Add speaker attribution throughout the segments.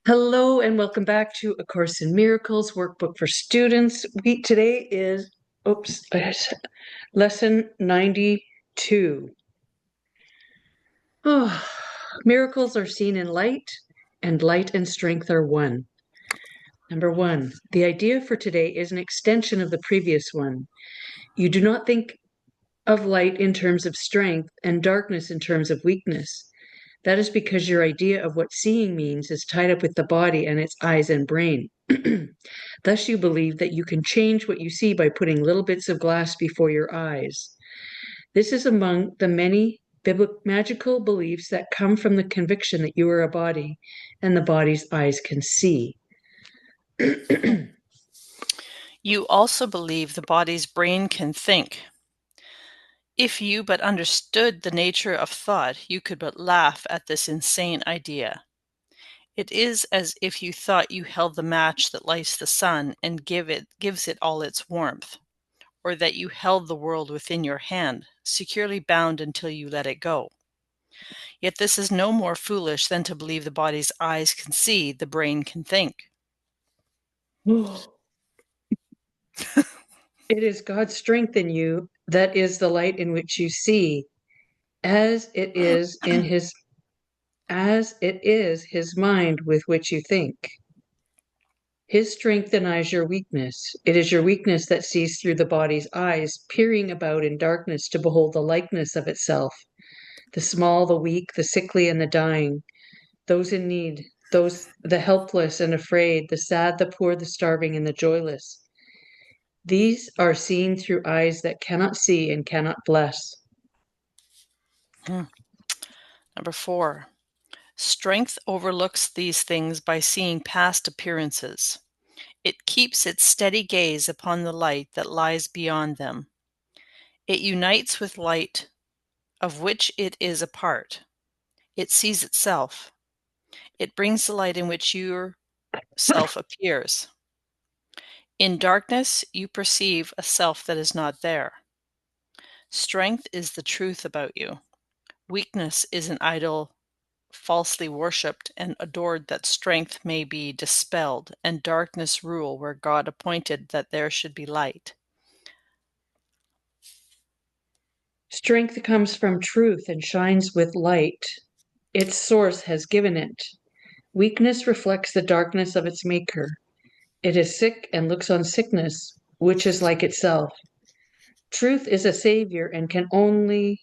Speaker 1: Hello and welcome back to A Course in Miracles Workbook for Students. Today is, lesson 92. Oh, miracles are seen in light, and light and strength are one. Number one, the idea for today is an extension of the previous one. You do not think of light in terms of strength and darkness in terms of weakness. That is because your idea of what seeing means is tied up with the body and its eyes and brain. Thus, you believe that you can change what you see by putting little bits of glass before your eyes. This is among the many magical beliefs that come from the conviction that you are a body and the body's eyes can see.
Speaker 2: You also believe the body's brain can think. If you but understood the nature of thought, you could but laugh at this insane idea. It is as if you thought you held the match that lights the sun and gives it all its warmth, or that you held the world within your hand, securely bound until you let it go. Yet this is no more foolish than to believe the body's eyes can see, the brain can think.
Speaker 1: It is God's strength in you that is the light in which you see, as it is his mind with which you think. His strength denies your weakness. It is your weakness that sees through the body's eyes, peering about in darkness to behold the likeness of itself, the small, the weak, the sickly, and the dying, those in need, the helpless and afraid, the sad, the poor, the starving, and the joyless. These are seen through eyes that cannot see and cannot bless.
Speaker 2: Number 4. Strength overlooks these things by seeing past appearances. It keeps its steady gaze upon the light that lies beyond them. It unites with light of which it is a part. It sees itself. It brings the light in which your self appears. In darkness, you perceive a self that is not there. Strength is the truth about you. Weakness is an idol falsely worshipped and adored that strength may be dispelled and darkness rule where God appointed that there should be light.
Speaker 1: Strength comes from truth and shines with light. Its source has given it. Weakness reflects the darkness of its maker. It is sick and looks on sickness, which is like itself. Truth is a savior and can only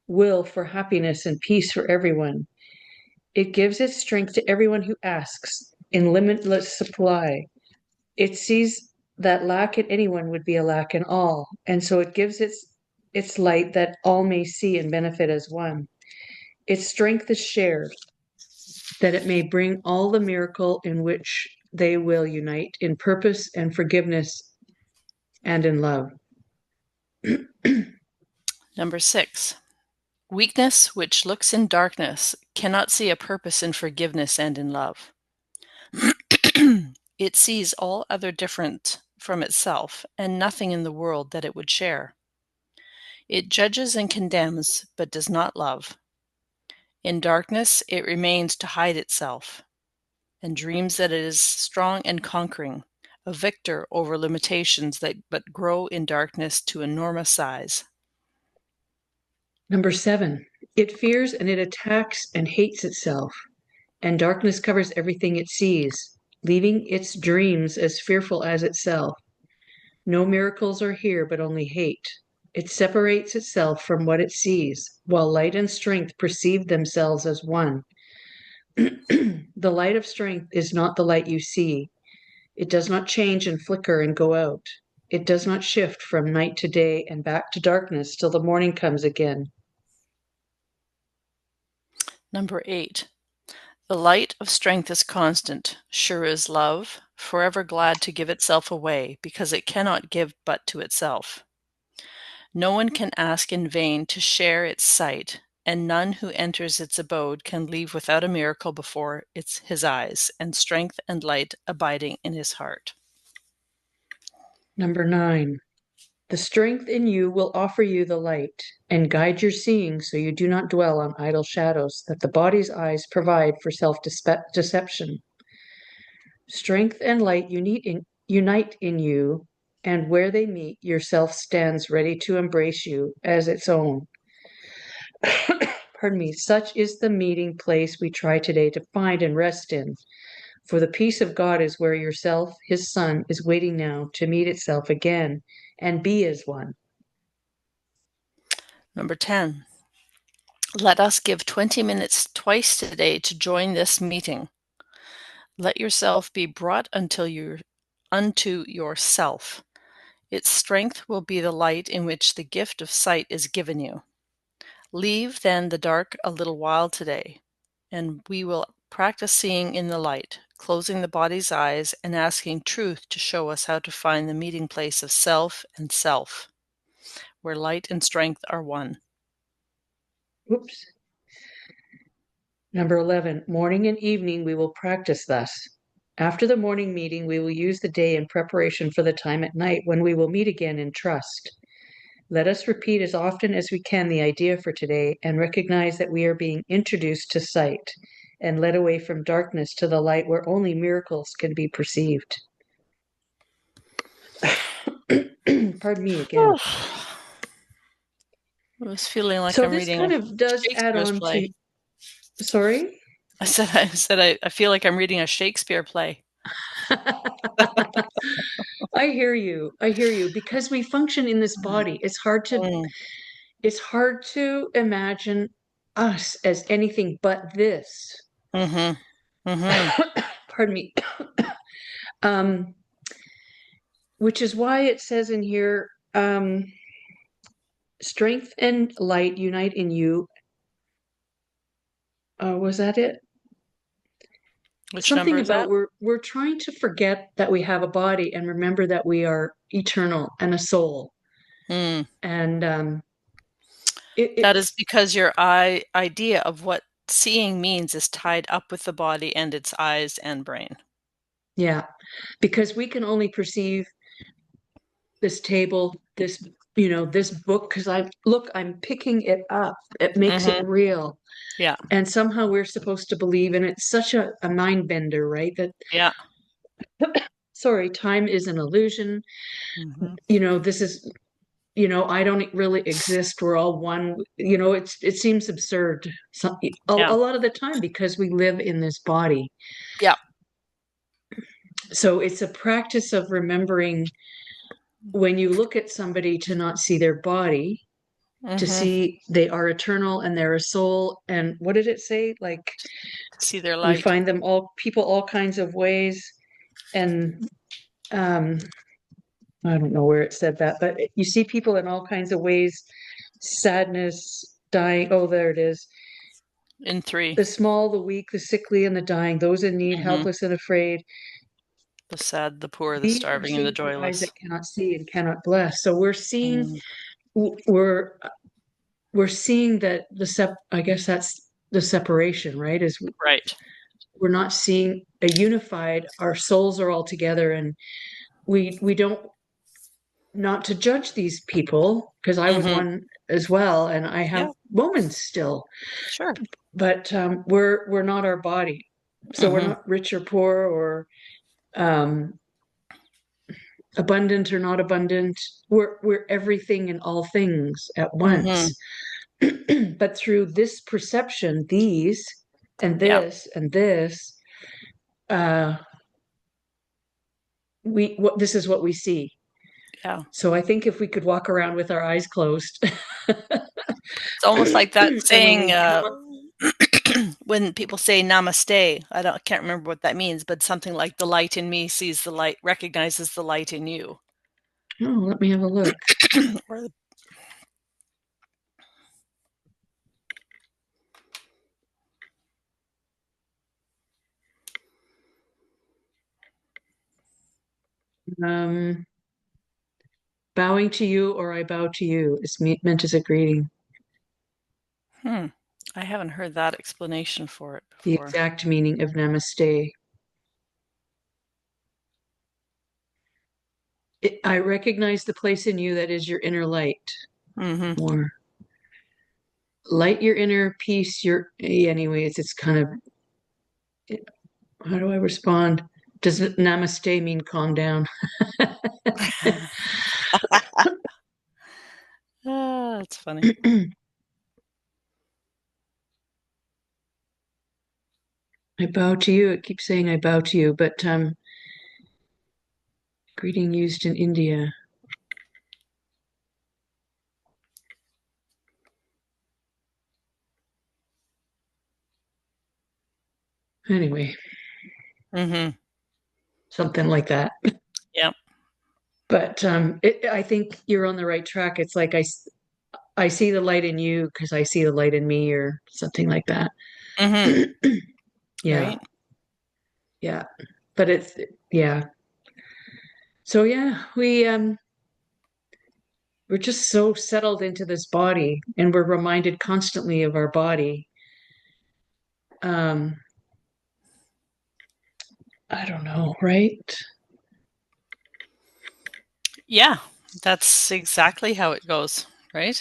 Speaker 1: will for happiness and peace for everyone. It gives its strength to everyone who asks in limitless supply. It sees that lack in anyone would be a lack in all, and so it gives its light that all may see and benefit as one. Its strength is shared, that it may bring all the miracle in which they will unite in purpose and forgiveness and in love.
Speaker 2: Number 6. Weakness, which looks in darkness, cannot see a purpose in forgiveness and in love. It sees all other different from itself, and nothing in the world that it would share. It judges and condemns, but does not love. In darkness, it remains to hide itself, and dreams that it is strong and conquering, a victor over limitations that but grow in darkness to enormous size.
Speaker 1: Number 7, it fears and it attacks and hates itself, and darkness covers everything it sees, leaving its dreams as fearful as itself. No miracles are here, but only hate. It separates itself from what it sees, while light and strength perceive themselves as one. The light of strength is not the light you see. It does not change and flicker and go out. It does not shift from night to day and back to darkness till the morning comes again.
Speaker 2: Number 8. The light of strength is constant, sure as love, forever glad to give itself away, because it cannot give but to itself. No one can ask in vain to share its sight, and none who enters its abode can leave without a miracle before his eyes, and strength and light abiding in his heart.
Speaker 1: Number 9. The strength in you will offer you the light and guide your seeing so you do not dwell on idle shadows that the body's eyes provide for self-deception. Strength and light unite in you, and where they meet, yourself stands ready to embrace you as its own. Pardon me. Such is the meeting place we try today to find and rest in. For the peace of God is where yourself, his son, is waiting now to meet itself again and be as one.
Speaker 2: Number 10. Let us give 20 minutes twice today to join this meeting. Let yourself be brought unto yourself. Its strength will be the light in which the gift of sight is given you. Leave then the dark a little while today, and we will practice seeing in the light, closing the body's eyes and asking truth to show us how to find the meeting place of self and self, where light and strength are one.
Speaker 1: Oops. Number 11, morning and evening we will practice thus. After the morning meeting, we will use the day in preparation for the time at night when we will meet again in trust. Let us repeat as often as we can the idea for today and recognize that we are being introduced to sight and led away from darkness to the light where only miracles can be perceived. Pardon me again.
Speaker 2: I was feeling like
Speaker 1: So
Speaker 2: I'm
Speaker 1: this
Speaker 2: reading
Speaker 1: kind
Speaker 2: a
Speaker 1: of does add
Speaker 2: Shakespeare's
Speaker 1: on to,
Speaker 2: play.
Speaker 1: sorry?
Speaker 2: I feel like I'm reading a Shakespeare play.
Speaker 1: I hear you. I hear you. Because we function in this body,
Speaker 2: Mm,
Speaker 1: it's hard to imagine us as anything but this.
Speaker 2: mm-hmm. Mm-hmm.
Speaker 1: Pardon me. Um, which is why it says in here, strength and light unite in you. Was that it?
Speaker 2: Which number
Speaker 1: Something
Speaker 2: is
Speaker 1: about
Speaker 2: that?
Speaker 1: we're trying to forget that we have a body and remember that we are eternal and a soul.
Speaker 2: Mm.
Speaker 1: And
Speaker 2: That is
Speaker 1: it's
Speaker 2: because your idea of what seeing means is tied up with the body and its eyes and brain.
Speaker 1: yeah, because we can only perceive this table, this book, because I'm picking it up. It makes it
Speaker 2: Mm-hmm.
Speaker 1: real.
Speaker 2: Yeah.
Speaker 1: And somehow we're supposed to believe, and it's such a mind bender, right? That,
Speaker 2: Yeah.
Speaker 1: sorry, time is an illusion.
Speaker 2: Mm-hmm.
Speaker 1: This is, I don't really exist. We're all one. It seems absurd a
Speaker 2: Yeah.
Speaker 1: lot of the time because we live in this body.
Speaker 2: Yeah.
Speaker 1: So it's a practice of remembering when you look at somebody to not see their body, to
Speaker 2: Mm-hmm.
Speaker 1: see they are eternal and they're a soul. And what did it say? Like
Speaker 2: To see their
Speaker 1: we
Speaker 2: light.
Speaker 1: find them all kinds of ways. And I don't know where it said that, but you see people in all kinds of ways, sadness, dying. Oh, there it is.
Speaker 2: In 3.
Speaker 1: The small, the weak, the sickly, and the dying, those in need,
Speaker 2: Mm-hmm.
Speaker 1: helpless and afraid.
Speaker 2: The sad, the poor, the
Speaker 1: These are
Speaker 2: starving, and the
Speaker 1: seen through eyes
Speaker 2: joyless.
Speaker 1: that cannot see and cannot bless. So
Speaker 2: Mm.
Speaker 1: we're we're seeing that I guess that's the separation, right? Is
Speaker 2: Right.
Speaker 1: we're not seeing a unified, our souls are all together, and we don't, not to judge these people because I was
Speaker 2: Mm-hmm.
Speaker 1: one as well, and I have
Speaker 2: Yeah.
Speaker 1: moments still,
Speaker 2: Sure.
Speaker 1: but we're not our body, so we're
Speaker 2: Mm-hmm.
Speaker 1: not rich or poor or um, abundant or not abundant. We're everything and all things at
Speaker 2: Mm-hmm.
Speaker 1: once. But through this perception, these and
Speaker 2: Yeah.
Speaker 1: this and this, uh, this is what we see.
Speaker 2: Yeah.
Speaker 1: So I think if we could walk around with our eyes closed,
Speaker 2: It's almost like that
Speaker 1: and when
Speaker 2: saying,
Speaker 1: we come up,
Speaker 2: when people say namaste, I can't remember what that means, but something like the light in me sees the light, recognizes the light in you.
Speaker 1: oh, let me have a look.
Speaker 2: Or the,
Speaker 1: Um, Bowing to you or I bow to you is meant as a greeting.
Speaker 2: I haven't heard that explanation for it
Speaker 1: The
Speaker 2: before.
Speaker 1: exact meaning of namaste. I recognize the place in you that is your inner light.
Speaker 2: Mm-hmm.
Speaker 1: More light your inner peace. Your anyway, it's kind of, how do I respond? Does namaste mean calm down?
Speaker 2: Ah, that's funny.
Speaker 1: I bow to you. It keeps saying I bow to you, but greeting used in India. Anyway,
Speaker 2: Mm-hmm.
Speaker 1: something like that.
Speaker 2: Yeah.
Speaker 1: But I think you're on the right track. It's like I see the light in you because I see the light in me, or something like that.
Speaker 2: Mm-hmm.
Speaker 1: Yeah,
Speaker 2: Right.
Speaker 1: yeah. But it's yeah. So yeah, we're just so settled into this body, and we're reminded constantly of our body. Um, I don't know, right?
Speaker 2: Yeah, that's exactly how it goes, right?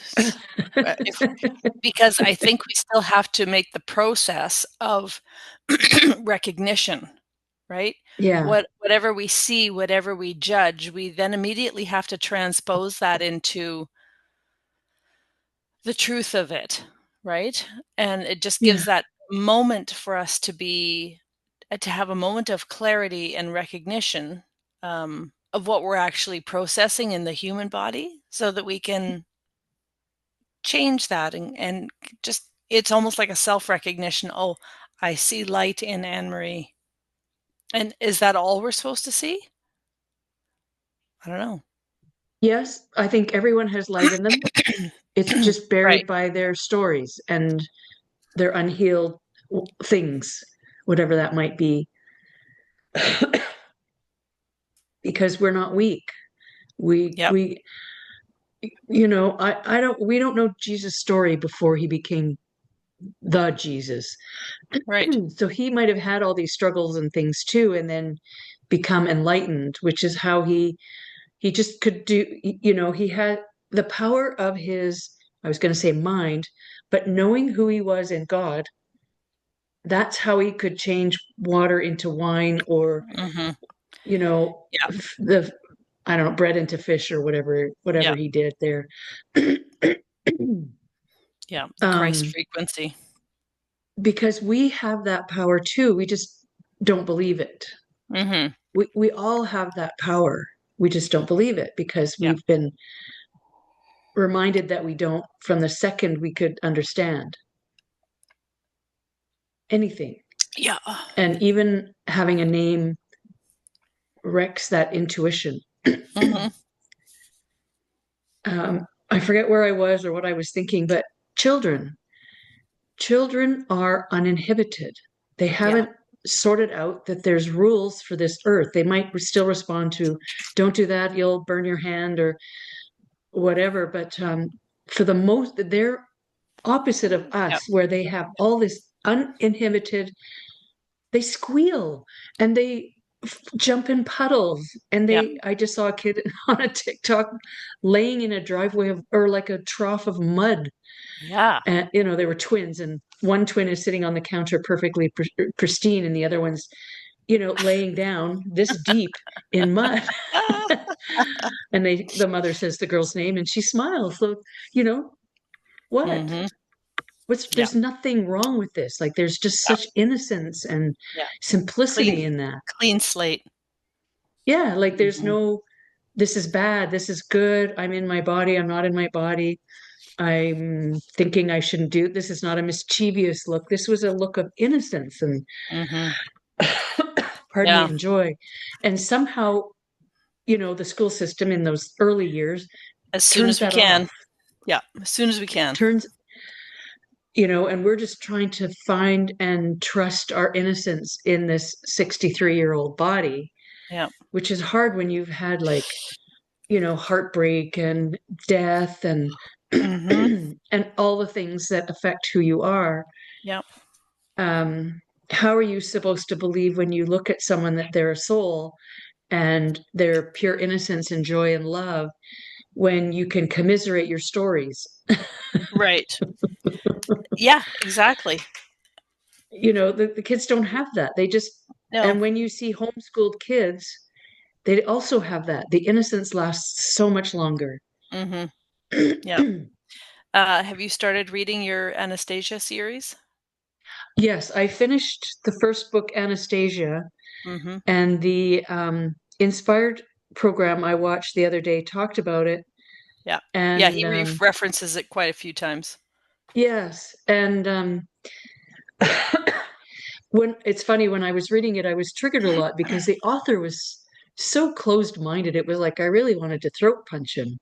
Speaker 2: If because I think we still have to make the process of recognition, right?
Speaker 1: Yeah,
Speaker 2: Whatever we see, whatever we judge, we then immediately have to transpose that into the truth of it, right? And it just gives
Speaker 1: yeah.
Speaker 2: that moment for us to have a moment of clarity and recognition of what we're actually processing in the human body so that we can change that and just it's almost like a self-recognition. Oh, I see light in Anne Marie. And is that all we're supposed to see? I don't know.
Speaker 1: Yes, I think everyone has light in them. It's just
Speaker 2: Right.
Speaker 1: buried by their stories and their unhealed things, whatever that might be. Because we're not weak. We
Speaker 2: Yep.
Speaker 1: we I don't we don't know Jesus' story before he became the Jesus.
Speaker 2: Right.
Speaker 1: So he might have had all these struggles and things too, and then become enlightened, which is how he just could do, he had the power of his, I was going to say mind, but knowing who he was in God, that's how he could change water into wine, or
Speaker 2: Hmm.
Speaker 1: you know
Speaker 2: Yeah.
Speaker 1: the I don't know, bread into fish, or whatever
Speaker 2: Yeah.
Speaker 1: he did there.
Speaker 2: Yeah. The Christ
Speaker 1: um
Speaker 2: frequency.
Speaker 1: because we have that power too, we just don't believe it.
Speaker 2: Hmm.
Speaker 1: We all have that power, we just don't believe it because
Speaker 2: Yeah.
Speaker 1: we've been reminded that we don't, from the second we could understand anything.
Speaker 2: Yeah.
Speaker 1: And even having a name wrecks that intuition.
Speaker 2: Hmm.
Speaker 1: I forget where I was or what I was thinking, but children, children are uninhibited. They
Speaker 2: Yeah.
Speaker 1: haven't sorted out that there's rules for this earth. They might still respond to, don't do that, you'll burn your hand, or whatever. But for the most, they're opposite of
Speaker 2: Yeah.
Speaker 1: us, where they have all this uninhibited, they squeal and they jump in puddles. And
Speaker 2: Yeah.
Speaker 1: I just saw a kid on a TikTok laying in a driveway of, or like a trough of mud.
Speaker 2: Yeah.
Speaker 1: And, they were twins, and one twin is sitting on the counter perfectly pristine, and the other one's, laying down this deep in mud.
Speaker 2: Ah.
Speaker 1: And the mother says the girl's name and she smiles. So, you know, what?
Speaker 2: Hmm. Yeah.
Speaker 1: There's nothing wrong with this. Like, there's just
Speaker 2: Yeah.
Speaker 1: such innocence and
Speaker 2: Yeah.
Speaker 1: simplicity
Speaker 2: Clean,
Speaker 1: in that.
Speaker 2: clean slate.
Speaker 1: Yeah, like there's
Speaker 2: Hmm.
Speaker 1: no, this is bad, this is good, I'm in my body, I'm not in my body, I'm thinking I shouldn't do this. Is not a mischievous look. This was a look of innocence and
Speaker 2: Hmm.
Speaker 1: pardon me,
Speaker 2: Yeah.
Speaker 1: and joy. And somehow, the school system in those early years
Speaker 2: As soon
Speaker 1: turns
Speaker 2: as we
Speaker 1: that off.
Speaker 2: can. Yeah. As soon as we can.
Speaker 1: Turns, and we're just trying to find and trust our innocence in this 63-year-old body,
Speaker 2: Yeah.
Speaker 1: which is hard when you've had, like, heartbreak and death and
Speaker 2: Hmm.
Speaker 1: and all the things that affect who you are.
Speaker 2: Yeah.
Speaker 1: How are you supposed to believe when you look at someone that they're a soul and their pure innocence and joy and love, when you can commiserate your stories?
Speaker 2: Right. Yeah, exactly.
Speaker 1: The kids don't have that. They just
Speaker 2: No.
Speaker 1: And when you see homeschooled kids, they also have that. The innocence lasts so much longer.
Speaker 2: Mm-hmm. Yeah. Have you started reading your Anastasia series?
Speaker 1: Yes, I finished the first book, Anastasia,
Speaker 2: Mm-hmm.
Speaker 1: and the Inspired program I watched the other day talked about it.
Speaker 2: Yeah. Yeah,
Speaker 1: And
Speaker 2: he references it quite a few times.
Speaker 1: yes, and when it's funny, when I was reading it, I was triggered a lot because the author was so closed-minded. It was like I really wanted to throat punch him.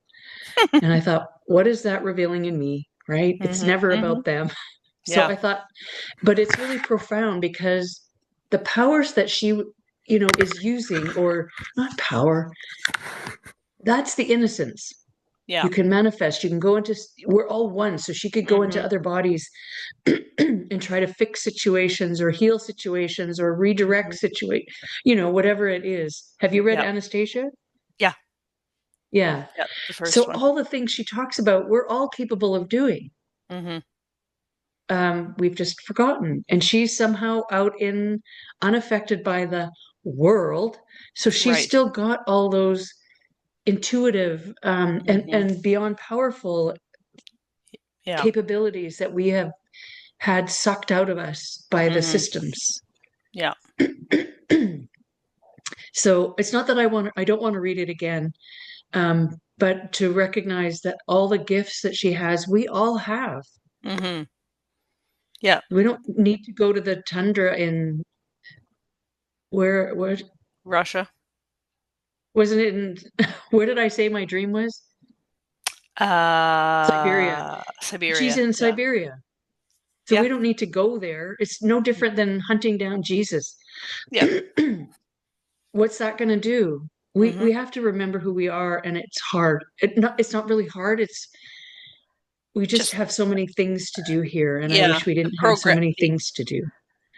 Speaker 1: And I thought, what is that revealing in me? Right? It's
Speaker 2: Mm-hmm.
Speaker 1: never
Speaker 2: Mm-hmm.
Speaker 1: about them. So
Speaker 2: Yeah.
Speaker 1: I thought, but it's really profound because the powers that she, is using, or not power, that's the innocence.
Speaker 2: Yeah.
Speaker 1: You can manifest, you can go into, we're all one. So she could go into
Speaker 2: Mm-hmm.
Speaker 1: other bodies and try to fix situations or heal situations or redirect
Speaker 2: Mm-hmm.
Speaker 1: whatever it is. Have you read
Speaker 2: Yeah.
Speaker 1: Anastasia?
Speaker 2: Yeah.
Speaker 1: Yeah.
Speaker 2: Yeah. The first
Speaker 1: So
Speaker 2: one.
Speaker 1: all the things she talks about, we're all capable of doing.
Speaker 2: Mm-hmm.
Speaker 1: We've just forgotten. And she's somehow out in unaffected by the world. So she's
Speaker 2: Right.
Speaker 1: still got all those intuitive and,
Speaker 2: Mm-hmm.
Speaker 1: and beyond powerful
Speaker 2: Yeah.
Speaker 1: capabilities that we have had sucked out of us by the
Speaker 2: Mm-hmm.
Speaker 1: systems.
Speaker 2: Yeah.
Speaker 1: So it's not that I don't want to read it again, but to recognize that all the gifts that she has, we all have.
Speaker 2: Mm-hmm. Yeah.
Speaker 1: We don't need to go to the tundra in where
Speaker 2: Russia.
Speaker 1: wasn't it in where did I say my dream was? Siberia. She's
Speaker 2: Siberia.
Speaker 1: in
Speaker 2: Yeah.
Speaker 1: Siberia. So
Speaker 2: Yeah.
Speaker 1: we don't need to go there. It's no different than hunting down Jesus.
Speaker 2: Yeah.
Speaker 1: What's that going to do? We
Speaker 2: Mm-hmm.
Speaker 1: we have to remember who we are, and it's hard. It's not really hard. It's we just
Speaker 2: Just
Speaker 1: have so many things to do here, and I
Speaker 2: yeah.
Speaker 1: wish we
Speaker 2: The
Speaker 1: didn't have so
Speaker 2: program.
Speaker 1: many things to do.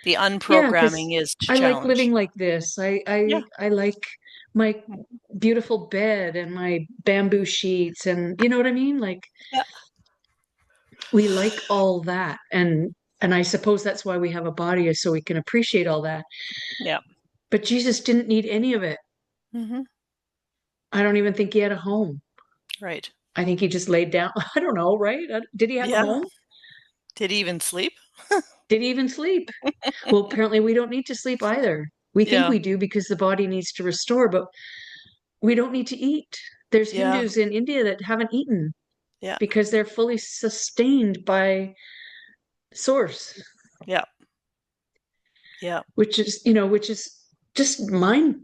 Speaker 2: The
Speaker 1: Yeah, because
Speaker 2: unprogramming is
Speaker 1: I like living
Speaker 2: challenge.
Speaker 1: like this. I
Speaker 2: Yeah.
Speaker 1: I I like my beautiful bed and my bamboo sheets, and you know what I mean? Like
Speaker 2: Yeah.
Speaker 1: we like all that, and I suppose that's why we have a body, is so we can appreciate all that.
Speaker 2: Yeah.
Speaker 1: But Jesus didn't need any of it.
Speaker 2: Mm-hmm.
Speaker 1: I don't even think he had a home.
Speaker 2: Right.
Speaker 1: I think he just laid down. I don't know, right? Did he have a
Speaker 2: Yeah.
Speaker 1: home?
Speaker 2: Did he even sleep?
Speaker 1: Did he even sleep? Well, apparently we don't need to sleep either. We think
Speaker 2: Yeah.
Speaker 1: we do because the body needs to restore, but we don't need to eat. There's
Speaker 2: Yeah.
Speaker 1: Hindus in India that haven't eaten
Speaker 2: Yeah.
Speaker 1: because they're fully sustained by source,
Speaker 2: Yeah. Yeah.
Speaker 1: which is just mind.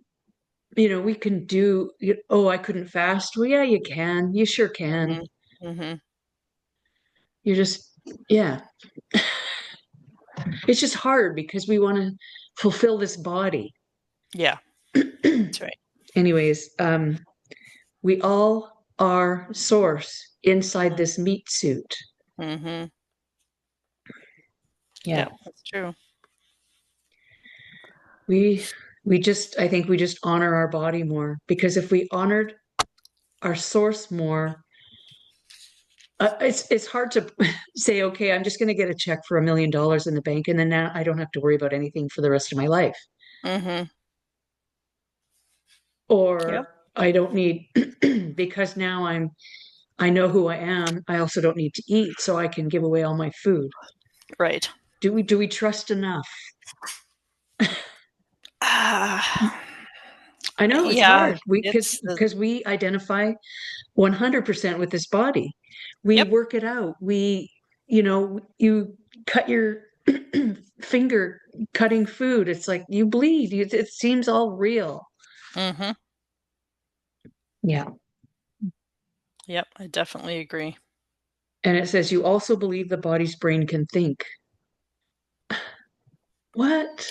Speaker 1: We can do, oh, I couldn't fast. Well, yeah, you can. You sure can.
Speaker 2: Mm-hmm. Mm-hmm.
Speaker 1: You're just, yeah. It's just hard because we want to fulfill this body.
Speaker 2: Yeah. That's right.
Speaker 1: Anyways, we all are source inside this meat suit.
Speaker 2: Mm-hmm. Yeah,
Speaker 1: Yeah.
Speaker 2: that's true.
Speaker 1: We I think we just honor our body more, because if we honored our source more, it's hard to say, okay, I'm just going to get a check for $1 million in the bank, and then now I don't have to worry about anything for the rest of my life.
Speaker 2: Mm-hmm. Yep.
Speaker 1: Or I don't need because now I know who I am. I also don't need to eat, so I can give away all my food.
Speaker 2: Right.
Speaker 1: Do we trust enough?
Speaker 2: Ah,
Speaker 1: I know it's
Speaker 2: yeah,
Speaker 1: hard. We
Speaker 2: it's the
Speaker 1: because we identify 100% with this body. We
Speaker 2: yep.
Speaker 1: work it out. You cut your finger cutting food. It's like you bleed. It seems all real.
Speaker 2: Mm-hmm.
Speaker 1: Yeah.
Speaker 2: Yep, I definitely agree.
Speaker 1: And it says you also believe the body's brain can think. What?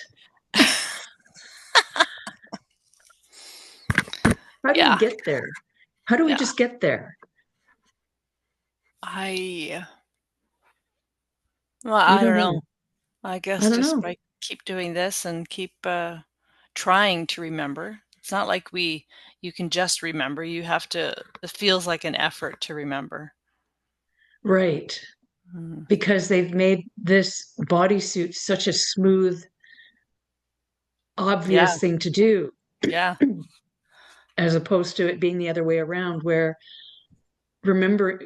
Speaker 1: How do we
Speaker 2: Yeah,
Speaker 1: get there? How do we
Speaker 2: yeah.
Speaker 1: just get there?
Speaker 2: I well,
Speaker 1: I
Speaker 2: I
Speaker 1: don't
Speaker 2: don't
Speaker 1: know.
Speaker 2: know. I
Speaker 1: I
Speaker 2: guess
Speaker 1: don't
Speaker 2: just
Speaker 1: know.
Speaker 2: by keep doing this and keep trying to remember. It's not like you can just remember. You have to, it feels like an effort to remember.
Speaker 1: Right.
Speaker 2: Mm.
Speaker 1: Because they've made this bodysuit such a smooth
Speaker 2: Yeah.
Speaker 1: obvious thing to do,
Speaker 2: Yeah.
Speaker 1: as opposed to it being the other way around, where remember,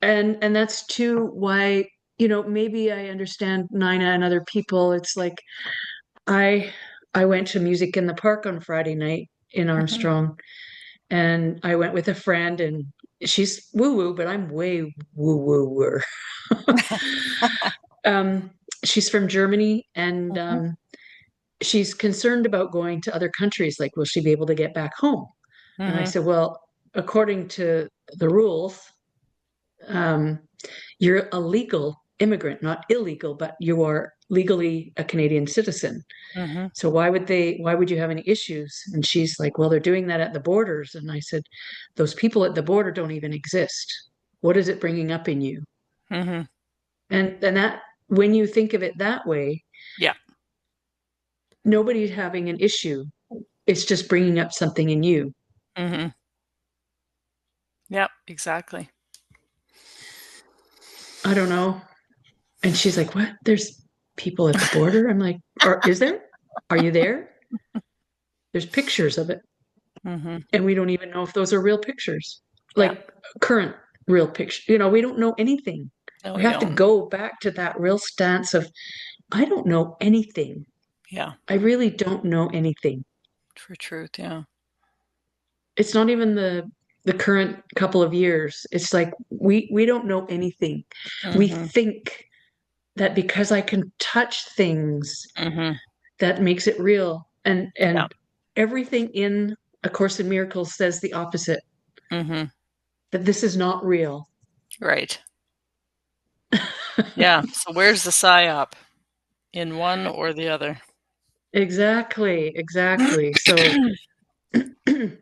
Speaker 1: and that's too why, maybe I understand Nina and other people. It's like I I went to music in the park on Friday night in
Speaker 2: Mhm.
Speaker 1: Armstrong, and I went with a friend, and she's woo woo, but I'm way woo woo. um, she's from Germany, and
Speaker 2: Mhm.
Speaker 1: she's concerned about going to other countries. Like, will she be able to get back home? And I
Speaker 2: Mhm.
Speaker 1: said, well, according to the rules, um, you're a legal immigrant, not illegal, but you are legally a Canadian citizen.
Speaker 2: Mhm.
Speaker 1: So why would you have any issues? And she's like, well, they're doing that at the borders. And I said, those people at the border don't even exist. What is it bringing up in you?
Speaker 2: Mhm.
Speaker 1: And that, when you think of it that way,
Speaker 2: Yeah.
Speaker 1: nobody's having an issue. It's just bringing up something in you.
Speaker 2: Mhm. Yep, exactly.
Speaker 1: I don't know. And she's like, what? There's people at the border? I'm like, or is there? Are you there? There's pictures of it.
Speaker 2: Mhm.
Speaker 1: And we don't even know if those are real pictures,
Speaker 2: Yeah.
Speaker 1: like current real pictures. We don't know anything.
Speaker 2: No,
Speaker 1: We
Speaker 2: we
Speaker 1: have to
Speaker 2: don't.
Speaker 1: go back to that real stance of, I don't know anything.
Speaker 2: Yeah.
Speaker 1: I really don't know anything.
Speaker 2: For truth, yeah.
Speaker 1: It's not even the current couple of years. It's like we don't know anything. We
Speaker 2: Mhm.
Speaker 1: think that because I can touch things,
Speaker 2: Mhm.
Speaker 1: that makes it real. And
Speaker 2: Yeah.
Speaker 1: everything in A Course in Miracles says the opposite,
Speaker 2: Mhm.
Speaker 1: that this is not real.
Speaker 2: Right. Yeah. So where's the psyop? In one or the other?
Speaker 1: Exactly, exactly. So,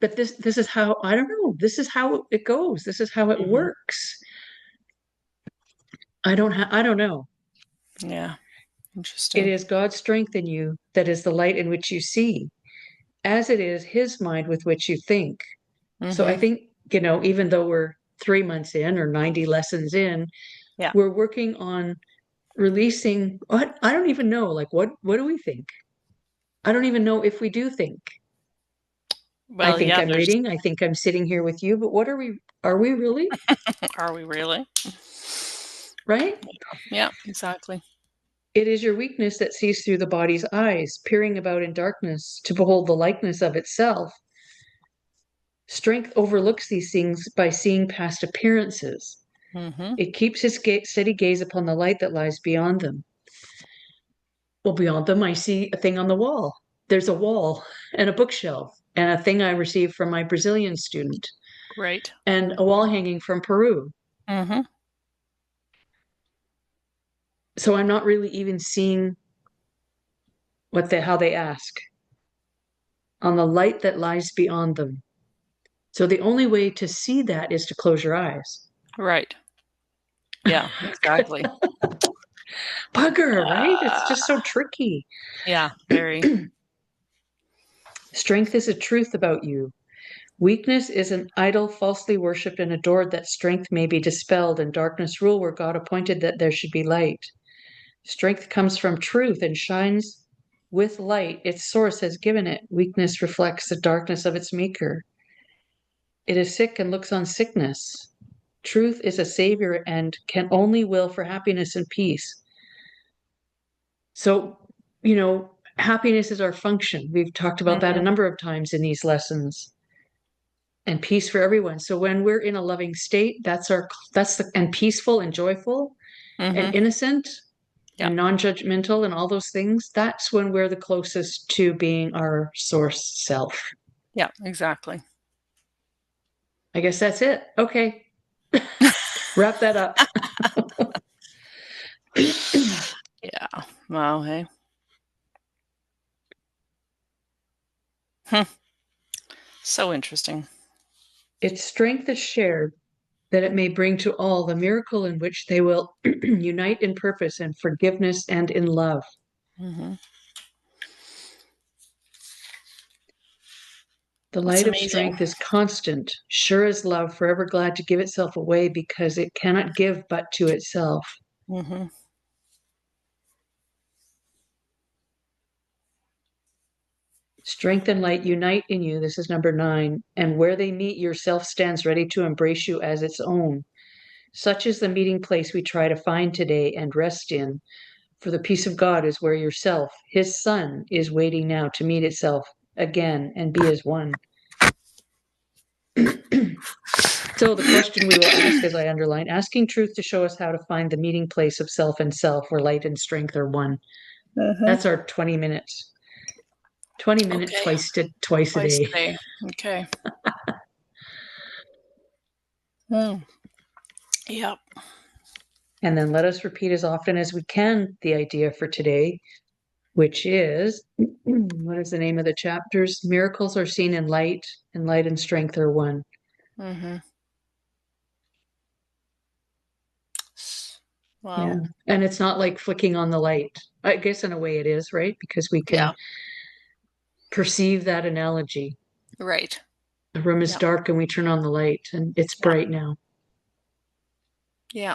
Speaker 1: but this is how, I don't know. This is how it goes. This is how it
Speaker 2: Mhm.
Speaker 1: works. I don't know.
Speaker 2: Yeah.
Speaker 1: It
Speaker 2: Interesting.
Speaker 1: is God's strength in you that is the light in which you see, as it is his mind with which you think. So I
Speaker 2: Mhm.
Speaker 1: think, even though we're 3 months in or 90 lessons in,
Speaker 2: Yeah.
Speaker 1: we're working on releasing what I don't even know. Like, what do we think? I don't even know if we do think. I
Speaker 2: Well,
Speaker 1: think
Speaker 2: yeah,
Speaker 1: I'm
Speaker 2: there's
Speaker 1: reading. I think I'm sitting here with you, but what are we? Are we really?
Speaker 2: are we really?
Speaker 1: Right?
Speaker 2: Yeah, exactly.
Speaker 1: It is your weakness that sees through the body's eyes, peering about in darkness to behold the likeness of itself. Strength overlooks these things by seeing past appearances.
Speaker 2: Mhm.
Speaker 1: It keeps its steady gaze upon the light that lies beyond them. Well, beyond them, I see a thing on the wall. There's a wall and a bookshelf and a thing I received from my Brazilian student
Speaker 2: Right.
Speaker 1: and a wall hanging from Peru.
Speaker 2: Mhm.
Speaker 1: So I'm not really even seeing how they ask on the light that lies beyond them. So the only way to see that is to close your eyes.
Speaker 2: Right. Yeah, exactly.
Speaker 1: Bugger, right? It's just
Speaker 2: Ah,
Speaker 1: so tricky.
Speaker 2: yeah, very.
Speaker 1: Strength is a truth about you. Weakness is an idol falsely worshipped and adored, that strength may be dispelled and darkness rule where God appointed that there should be light. Strength comes from truth and shines with light. Its source has given it. Weakness reflects the darkness of its maker. It is sick and looks on sickness. Truth is a savior and can only will for happiness and peace. So, happiness is our function. We've talked about that a
Speaker 2: Mhm.
Speaker 1: number of times in these lessons. And peace for everyone. So when we're in a loving state, and peaceful and joyful and
Speaker 2: Mhm.
Speaker 1: innocent
Speaker 2: Yeah.
Speaker 1: and non-judgmental and all those things, that's when we're the closest to being our source self.
Speaker 2: Yeah, exactly.
Speaker 1: I guess that's it. Okay. Wrap that up.
Speaker 2: Yeah. Wow, hey. Hmm. So interesting.
Speaker 1: Its strength is shared, that it may bring to all the miracle in which they will unite in purpose and forgiveness and in love.
Speaker 2: Mhm.
Speaker 1: The
Speaker 2: It's
Speaker 1: light of
Speaker 2: amazing.
Speaker 1: strength is constant, sure as love, forever glad to give itself away because it cannot give but to itself.
Speaker 2: Mhm.
Speaker 1: Strength and light unite in you. This is number 9. And where they meet, yourself stands ready to embrace you as its own. Such is the meeting place we try to find today and rest in. For the peace of God is where yourself, his son, is waiting now to meet itself again and be as one. So the question we will ask, as I underline, asking truth to show us how to find the meeting place of self and self where light and strength are one.
Speaker 2: Mm-hmm.
Speaker 1: That's our 20 minutes. 20-minute
Speaker 2: Okay.
Speaker 1: twice a
Speaker 2: Twice
Speaker 1: day.
Speaker 2: a day. Okay. Mm. Yep.
Speaker 1: And then let us repeat as often as we can the idea for today, which is what is the name of the chapters? Miracles are seen in light, and light and strength are one.
Speaker 2: Mm-hmm.
Speaker 1: Yeah.
Speaker 2: Wow.
Speaker 1: And it's not like flicking on the light. I guess in a way it is, right? Because we can
Speaker 2: Yeah.
Speaker 1: perceive that analogy.
Speaker 2: Right.
Speaker 1: The room is
Speaker 2: Yeah.
Speaker 1: dark and we turn on the light and it's
Speaker 2: Yeah.
Speaker 1: bright now.
Speaker 2: Yeah.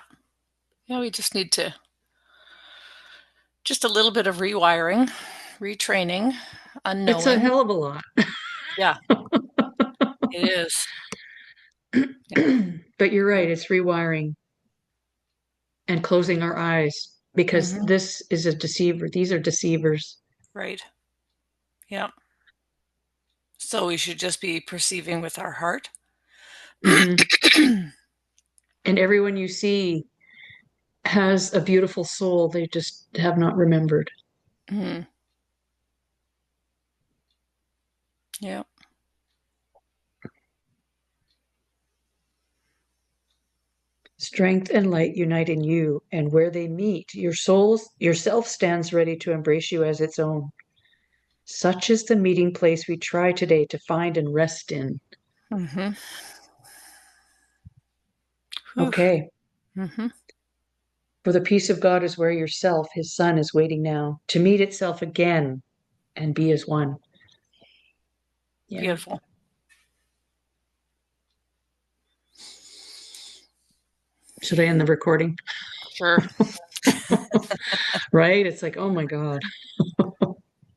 Speaker 2: Yeah. We just need to just a little bit of rewiring, retraining,
Speaker 1: It's a
Speaker 2: unknowing.
Speaker 1: hell of a lot.
Speaker 2: Yeah, it is. Yeah.
Speaker 1: But you're
Speaker 2: Yeah.
Speaker 1: right, it's rewiring and closing our eyes because
Speaker 2: Mm-hmm.
Speaker 1: this is a deceiver. These are deceivers.
Speaker 2: Right. Yeah. So we should just be perceiving with our heart.
Speaker 1: Hmm. And everyone you see has a beautiful soul. They just have not remembered.
Speaker 2: Mm. Yeah.
Speaker 1: Strength and light unite in you, and where they meet, yourself stands ready to embrace you as its own. Such is the meeting place we try today to find and rest in.
Speaker 2: Mm-hmm. Whew.
Speaker 1: Okay.
Speaker 2: Mm-hmm.
Speaker 1: For the peace of God is where yourself, his son, is waiting now to meet itself again and be as one. Yeah.
Speaker 2: Beautiful.
Speaker 1: Should I end the recording?
Speaker 2: Sure.
Speaker 1: Right? It's like, oh my God.